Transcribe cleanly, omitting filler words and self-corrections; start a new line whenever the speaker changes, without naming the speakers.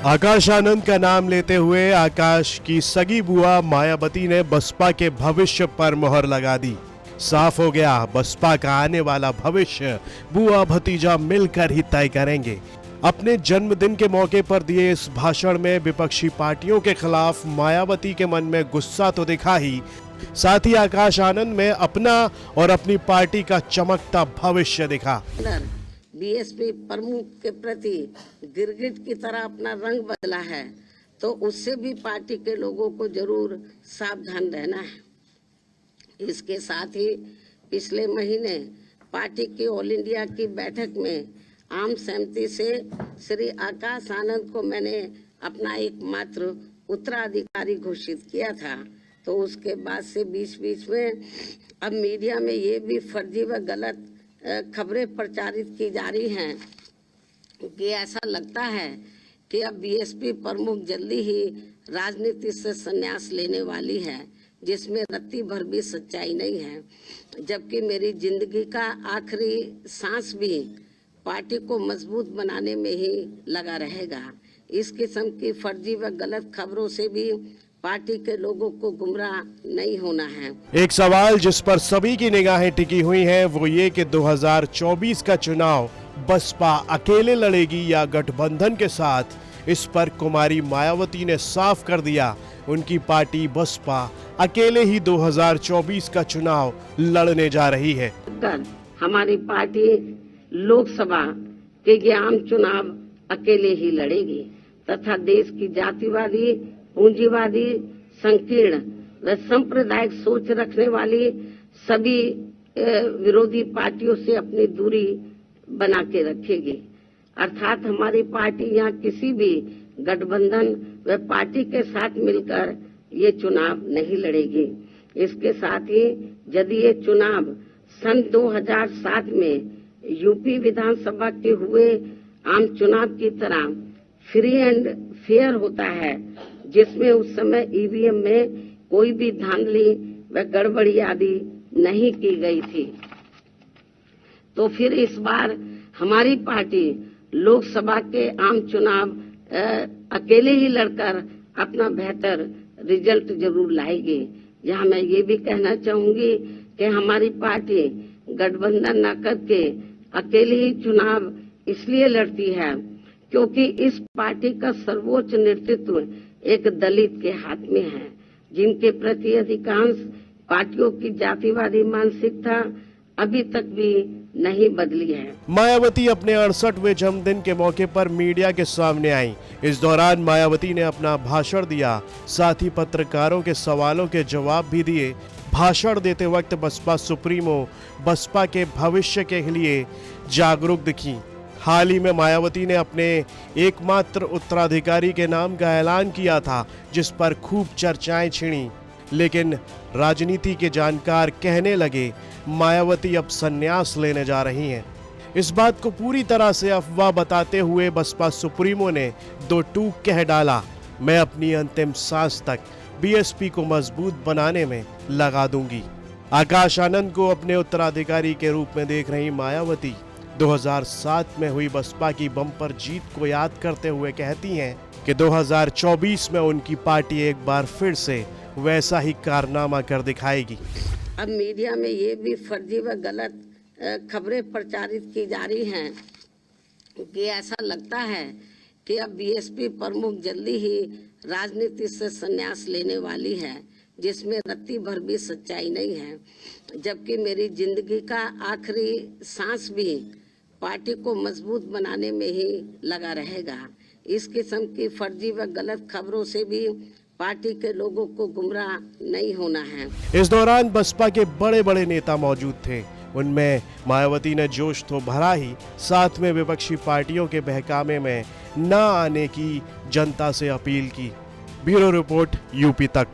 आकाश आनंद का नाम लेते हुए आकाश की सगी बुआ मायावती ने बसपा के भविष्य पर मोहर लगा दी। साफ हो गया, बसपा का आने वाला भविष्य बुआ भतीजा मिलकर ही तय करेंगे। अपने जन्मदिन के मौके पर दिए इस भाषण में विपक्षी पार्टियों के खिलाफ मायावती के मन में गुस्सा तो दिखा ही, साथ ही आकाश आनंद में अपना और अपनी पार्टी का चमकता भविष्य दिखा।
बीएसपी प्रमुख के प्रति गिरगिट की तरह अपना रंग बदला है, तो उससे भी पार्टी के लोगों को जरूर सावधान रहना है। इसके साथ ही पिछले महीने पार्टी की ऑल इंडिया की बैठक में आम सहमति से श्री आकाश आनंद को मैंने अपना एकमात्र उत्तराधिकारी घोषित किया था। तो उसके बाद से बीच बीच में अब मीडिया में ये भी फर्जी व गलत खबरें प्रचारित की जा रही हैं कि ऐसा लगता है कि अब बीएसपी प्रमुख जल्दी ही राजनीति से संन्यास लेने वाली है, जिसमें रत्ती भर भी सच्चाई नहीं है। जबकि मेरी जिंदगी का आखिरी सांस भी पार्टी को मजबूत बनाने में ही लगा रहेगा। इस किस्म की फर्जी व गलत खबरों से भी पार्टी के लोगों को गुमराह नहीं होना है।
एक सवाल जिस पर सभी की निगाहें टिकी हुई हैं वो ये कि 2024 का चुनाव बसपा अकेले लड़ेगी या गठबंधन के साथ। इस पर कुमारी मायावती ने साफ कर दिया, उनकी पार्टी बसपा अकेले ही 2024 का चुनाव लड़ने जा रही है।
हमारी पार्टी लोकसभा के ये आम चुनाव अकेले ही लड़ेगी तथा देश की जातिवादी, पूंजीवादी, संकीर्ण व सांप्रदायिक सोच रखने वाली सभी विरोधी पार्टियों से अपनी दूरी बना के रखेगी। अर्थात हमारी पार्टी यहाँ किसी भी गठबंधन व पार्टी के साथ मिलकर ये चुनाव नहीं लड़ेगी। इसके साथ ही यदि ये चुनाव सन 2007 में यूपी विधानसभा के हुए आम चुनाव की तरह फ्री एंड फेयर होता है, जिसमें उस समय ईवीएम में कोई भी धांधली व गड़बड़ी आदि नहीं की गई थी, तो फिर इस बार हमारी पार्टी लोकसभा के आम चुनाव अकेले ही लड़कर अपना बेहतर रिजल्ट जरूर लाएगी। यहाँ मैं ये भी कहना चाहूंगी कि हमारी पार्टी गठबंधन न करके अकेले ही चुनाव इसलिए लड़ती है क्योंकि इस पार्टी का सर्वोच्च नेतृत्व एक दलित के हाथ में है, जिनके प्रति अधिकांश पार्टियों की जातिवादी मानसिकता अभी तक भी नहीं बदली है।
मायावती अपने 68वें जन्मदिन के मौके पर मीडिया के सामने आई। इस दौरान मायावती ने अपना भाषण दिया, साथ ही पत्रकारों के सवालों के जवाब भी दिए। भाषण देते वक्त बसपा सुप्रीमो बसपा के भविष्य के लिए जागरूक दिखी। हाल ही में मायावती ने अपने एकमात्र उत्तराधिकारी के नाम का ऐलान किया था, जिस पर खूब चर्चाएं छिड़ी। लेकिन राजनीति के जानकार कहने लगे मायावती अब संन्यास लेने जा रही हैं। इस बात को पूरी तरह से अफवाह बताते हुए बसपा सुप्रीमो ने दो टूक कह डाला, मैं अपनी अंतिम सांस तक बीएसपी को मजबूत बनाने में लगा दूंगी। आकाश आनंद को अपने उत्तराधिकारी के रूप में देख रही मायावती 2007 में हुई बसपा की बम्पर जीत को याद करते हुए कहती हैं कि 2024 में उनकी पार्टी एक बार फिर से वैसा ही कारनामा कर दिखाएगी।
अब मीडिया में ये भी फर्जी व गलत खबरें प्रचारित की जा रही हैं कि ऐसा लगता है कि अब बीएसपी प्रमुख जल्दी ही राजनीति से संन्यास लेने वाली है, जिसमें रत्ती भर भी सच्चाई नहीं है। जबकि मेरी जिंदगी का आखिरी सांस भी पार्टी को मजबूत बनाने में ही लगा रहेगा। इस किस्म की फर्जी व गलत खबरों से भी पार्टी के लोगों को गुमराह नहीं होना है।
इस दौरान बसपा के बड़े बड़े नेता मौजूद थे। उनमें मायावती ने जोश तो भरा ही, साथ में विपक्षी पार्टियों के बहकावे में न आने की जनता से अपील की। ब्यूरो रिपोर्ट, यूपी तक।